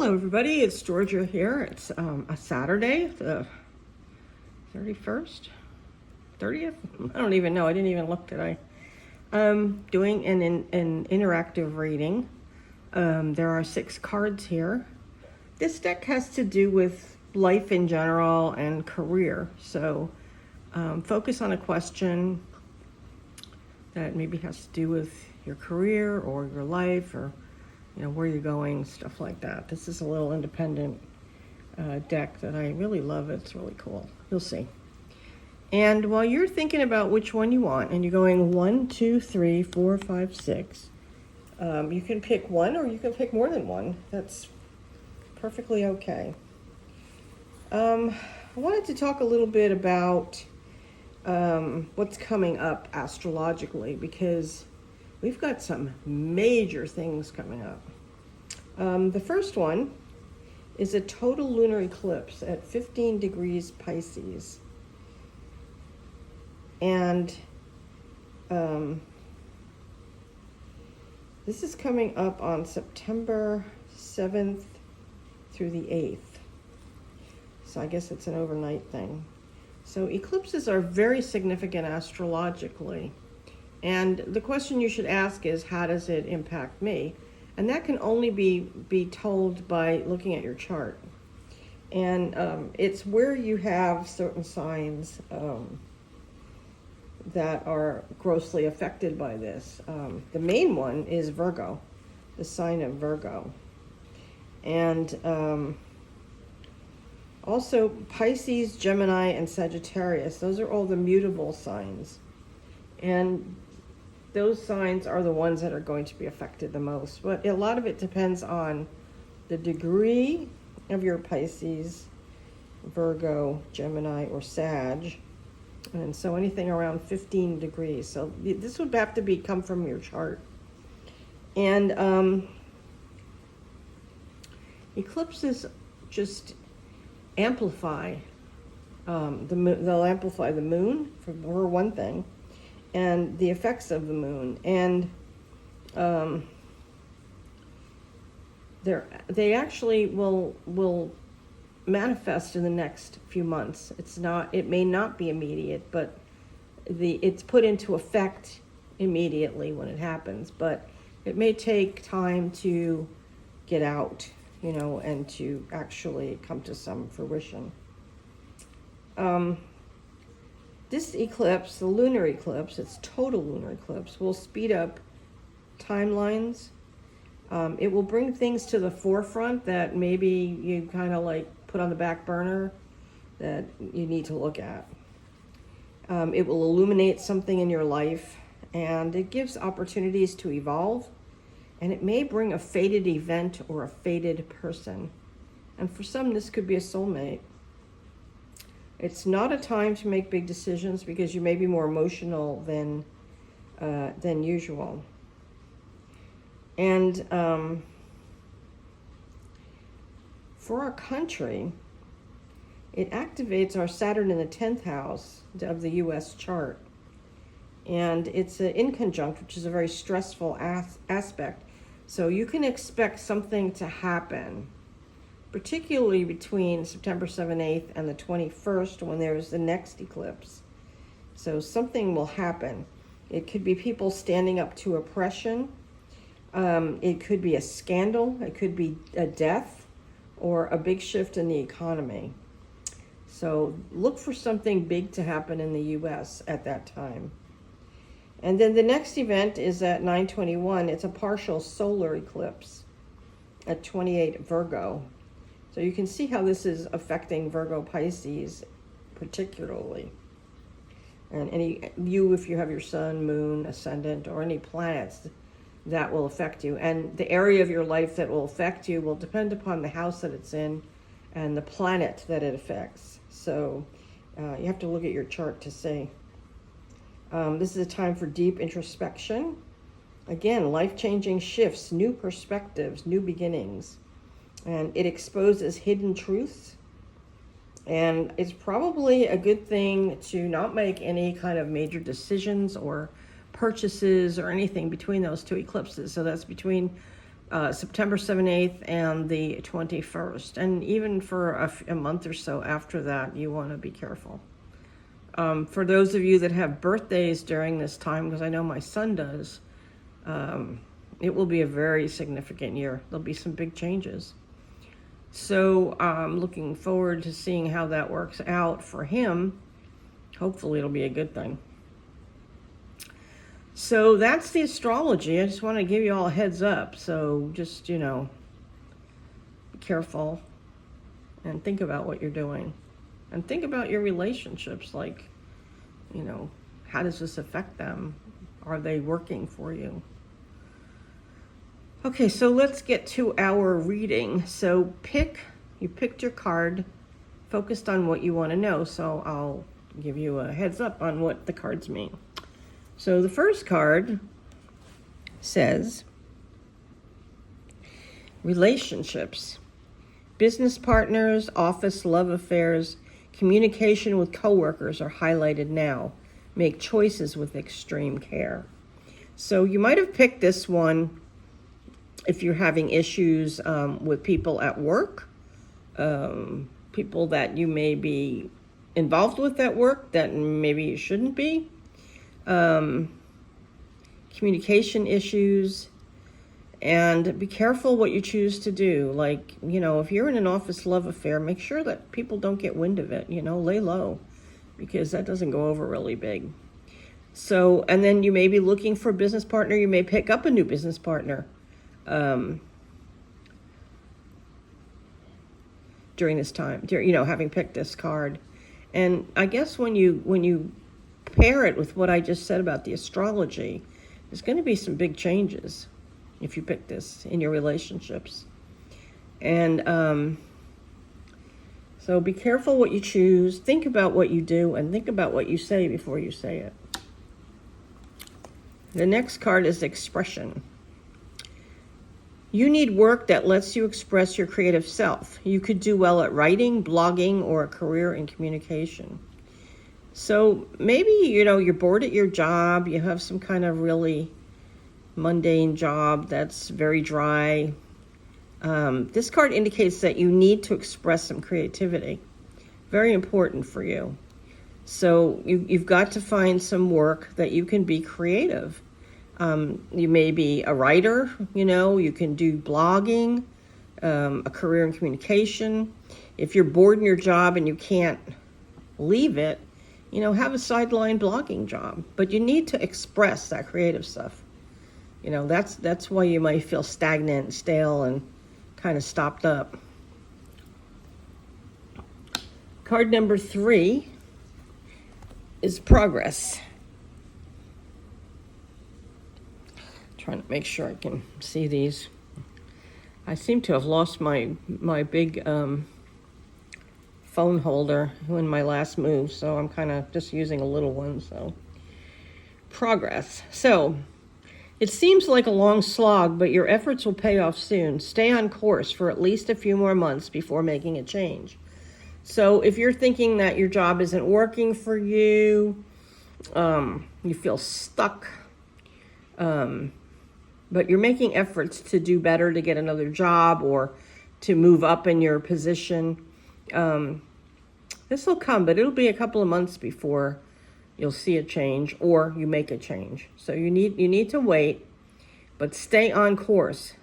Hello everybody, it's Georgia here. It's a Saturday, the 31st, 30th? I don't even know, I didn't even look today. Doing an interactive reading. There are 6 cards here. This deck has to do with life in general and career. So focus on a question that maybe has to do with your career or your life or where you're going, stuff like that. This is a little independent deck that I really love. It's really cool. You'll see. And while you're thinking about which one you want, and you're going 1, 2, 3, 4, 5, 6, you can pick one or you can pick more than one. That's perfectly okay. I wanted to talk a little bit about what's coming up astrologically, because we've got some major things coming up. The first one is a total lunar eclipse at 15 degrees Pisces. And this is coming up on September 7th through the 8th. So I guess it's an overnight thing. So eclipses are very significant astrologically. And the question you should ask is, how does it impact me? And that can only be told by looking at your chart. And it's where you have certain signs that are grossly affected by this. The main one is Virgo, the sign of Virgo. And also Pisces, Gemini, and Sagittarius. Those are all the mutable signs. And those signs are the ones that are going to be affected the most. But a lot of it depends on the degree of your Pisces, Virgo, Gemini, or Sag. And so anything around 15 degrees. So this would have to come from your chart. And eclipses just amplify they'll amplify the moon for one thing, and the effects of the moon, and they actually will manifest in the next few months. It may not be immediate, but it's put into effect immediately when it happens, but it may take time to get out, and to actually come to some fruition. This eclipse, the lunar eclipse, it's total lunar eclipse, will speed up timelines. It will bring things to the forefront that maybe you kind of like put on the back burner that you need to look at. It will illuminate something in your life, and it gives opportunities to evolve, and it may bring a fated event or a fated person. And for some, this could be a soulmate. It's not a time to make big decisions because you may be more emotional than usual. And for our country, it activates our Saturn in the 10th house of the U.S. chart. And it's in conjunct, which is a very stressful aspect. So you can expect something to happen, particularly between September 7th, 8th, and the 21st, when there's the next eclipse. So something will happen. It could be people standing up to oppression. It could be a scandal. It could be a death or a big shift in the economy. So look for something big to happen in the U.S. at that time. And then the next event is at 9/21. It's a partial solar eclipse at 28 Virgo. So you can see how this is affecting Virgo Pisces particularly. And if you have your sun, moon, ascendant, or any planets, that will affect you. And the area of your life that will affect you will depend upon the house that it's in and the planet that it affects. So you have to look at your chart to see. This is a time for deep introspection. Again, life-changing shifts, new perspectives, new beginnings. And it exposes hidden truths. And it's probably a good thing to not make any kind of major decisions or purchases or anything between those two eclipses. So that's between September 7th, 8th, and the 21st. And even for a month or so after that, you want to be careful. For those of you that have birthdays during this time, because I know my son does, it will be a very significant year. There'll be some big changes. So I'm looking forward to seeing how that works out for him. Hopefully it'll be a good thing. So that's the astrology. I just want to give you all a heads up. So just, be careful and think about what you're doing. And think about your relationships, like, how does this affect them? Are they working for you? Okay, so let's get to our reading. So you picked your card, focused on what you want to know. So I'll give you a heads up on what the cards mean. So the first card says, relationships, business partners, office love affairs, communication with coworkers are highlighted now. Make choices with extreme care. So you might have picked this one if you're having issues with people at work, people that you may be involved with at work that maybe you shouldn't be, communication issues, and be careful what you choose to do. Like, if you're in an office love affair, make sure that people don't get wind of it, lay low, because that doesn't go over really big. So, and then you may be looking for a business partner. You may pick up a new business partner during this time, having picked this card. And I guess when you pair it with what I just said about the astrology, there's going to be some big changes if you pick this in your relationships. And so be careful what you choose. Think about what you do and think about what you say before you say it. The next card is expression. You need work that lets you express your creative self. You could do well at writing, blogging, or a career in communication. So maybe, you're bored at your job. You have some kind of really mundane job that's very dry. This card indicates that you need to express some creativity. Very important for you. So you've got to find some work that you can be creative. You may be a writer, you can do blogging, a career in communication. If you're bored in your job and you can't leave it, have a sideline blogging job. But you need to express that creative stuff. That's why you might feel stagnant and stale and kind of stopped up. Card number 3 is progress. Trying to make sure I can see these. I seem to have lost my big phone holder in my last move, so I'm kind of just using a little one. So progress. So it seems like a long slog, but your efforts will pay off soon. Stay on course for at least a few more months before making a change. So if you're thinking that your job isn't working for you, you feel stuck, but you're making efforts to do better, to get another job or to move up in your position, this will come, but it'll be a couple of months before you'll see a change or you make a change. So you need to wait, but stay on course.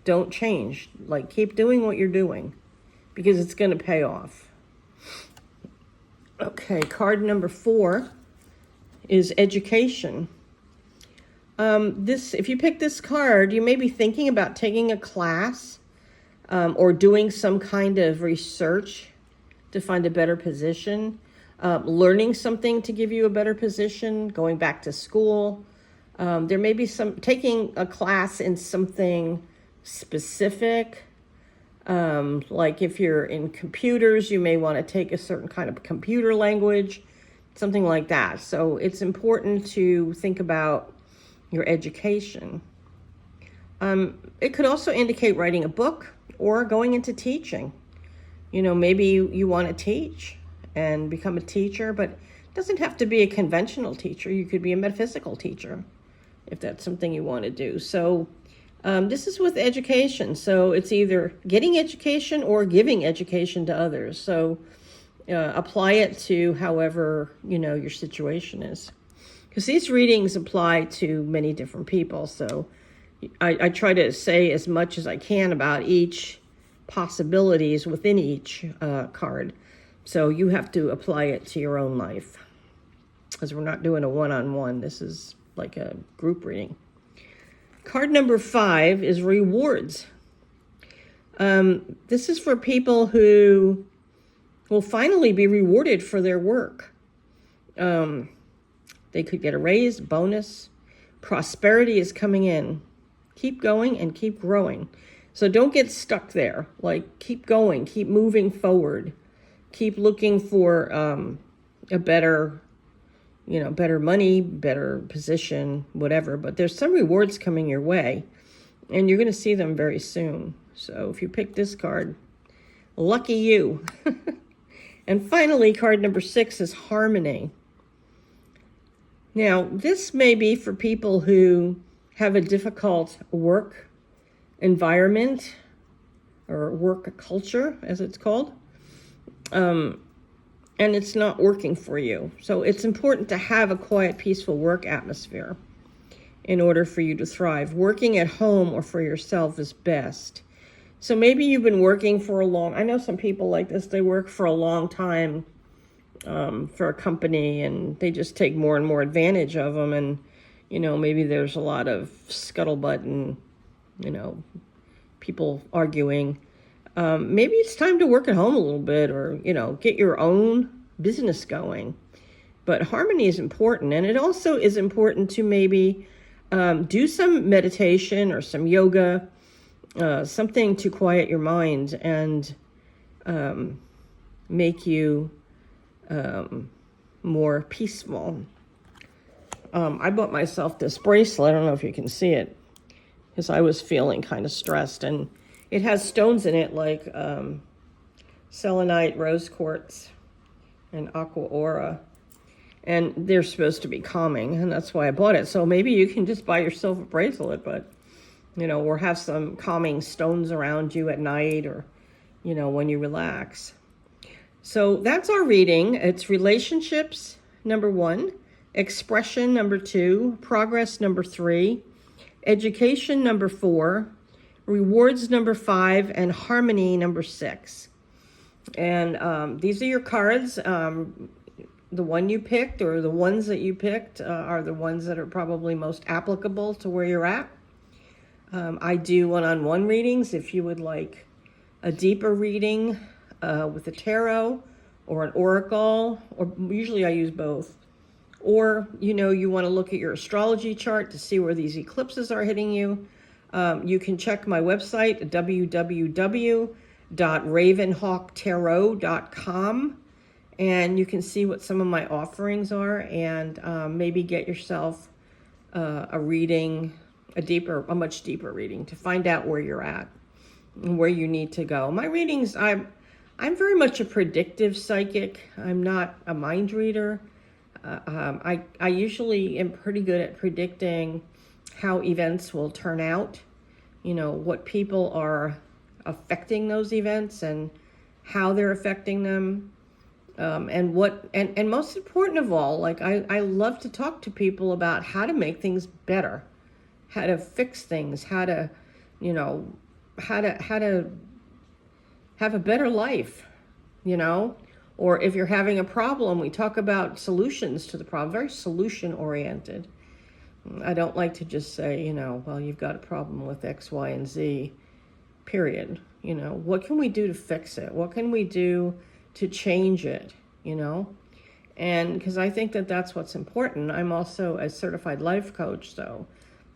Don't change. Keep doing what you're doing because it's going to pay off. Okay, card number 4 is education. If you pick this card, you may be thinking about taking a class or doing some kind of research to find a better position, learning something to give you a better position, going back to school. There may be taking a class in something specific. Like if you're in computers, you may want to take a certain kind of computer language, something like that. So it's important to think about your education. It could also indicate writing a book or going into teaching. Maybe you want to teach and become a teacher, but it doesn't have to be a conventional teacher. You could be a metaphysical teacher if that's something you want to do. So This is with education, so it's either getting education or giving education to others. So apply it to however your situation is, because these readings apply to many different people. So I try to say as much as I can about each possibilities within each card. So you have to apply it to your own life, because we're not doing a one-on-one. This is like a group reading. Card number 5 is rewards. This is for people who will finally be rewarded for their work. They could get a raise, bonus. Prosperity is coming in. Keep going and keep growing. So don't get stuck there. Like, keep going, keep moving forward. Keep looking for a better money, better position, whatever. But there's some rewards coming your way, and you're going to see them very soon. So if you pick this card, lucky you. And finally, card number 6 is harmony. Now, this may be for people who have a difficult work environment, or work culture, as it's called. And it's not working for you. So it's important to have a quiet, peaceful work atmosphere in order for you to thrive. Working at home or for yourself is best. So maybe you've been working for I know some people like this, they work for a long time for a company, and they just take more and more advantage of them. And, maybe there's a lot of scuttlebutt and, people arguing. Maybe it's time to work at home a little bit, or, get your own business going. But harmony is important. And it also is important to maybe do some meditation or some yoga, something to quiet your mind and make you more peaceful. I bought myself this bracelet. I don't know if you can see it, because I was feeling kind of stressed, and it has stones in it like selenite, rose quartz, and aqua aura, and they're supposed to be calming, and that's why I bought it. So maybe you can just buy yourself a bracelet, but or have some calming stones around you at night, or when you relax. So that's our reading. It's relationships, number 1, expression, number 2, progress, number 3, education, number 4, rewards, number 5, and harmony, number 6. And these are your cards. The one you picked, or the ones that you picked, are the ones that are probably most applicable to where you're at. I do one-on-one readings if you would like a deeper reading with a tarot or an oracle, or usually I use both. Or, you want to look at your astrology chart to see where these eclipses are hitting you. You can check my website, www.ravenhawktarot.com, and you can see what some of my offerings are, and maybe get yourself a reading, a much deeper reading, to find out where you're at and where you need to go. My readings, I'm very much a predictive psychic. I'm not a mind reader. I usually am pretty good at predicting how events will turn out, what people are affecting those events and how they're affecting them. And most important of all, like I love to talk to people about how to make things better, how to fix things, how to have a better life, or if you're having a problem, we talk about solutions to the problem, very solution oriented. I don't like to just say, well, you've got a problem with X, Y, and Z, period. What can we do to fix it? What can we do to change it, And because I think that that's what's important. I'm also a certified life coach, so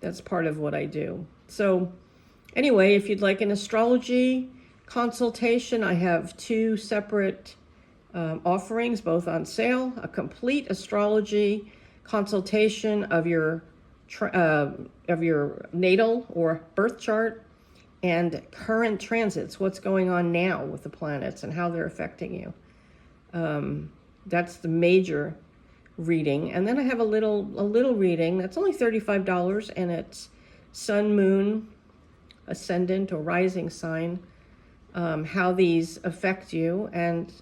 that's part of what I do. So anyway, if you'd like an astrology consultation, I have 2 separate offerings, both on sale: a complete astrology consultation of your natal or birth chart, and current transits, what's going on now with the planets and how they're affecting you. That's the major reading. And then I have a little reading that's only $35, and it's sun, moon, ascendant or rising sign, how these affect you, and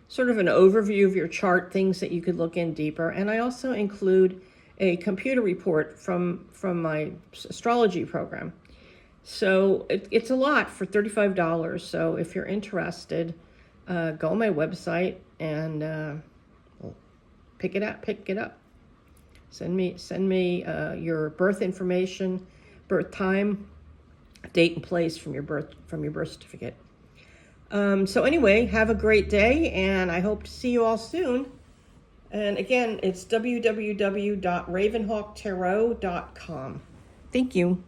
sort of an overview of your chart, things that you could look in deeper. And I also include a computer report from my astrology program. So it's a lot for $35. So if you're interested, go on my website and pick it up. Send me your birth information, birth time, date and place from your birth certificate. So anyway, have a great day, and I hope to see you all soon. And again, it's www.ravenhawktarot.com. Thank you.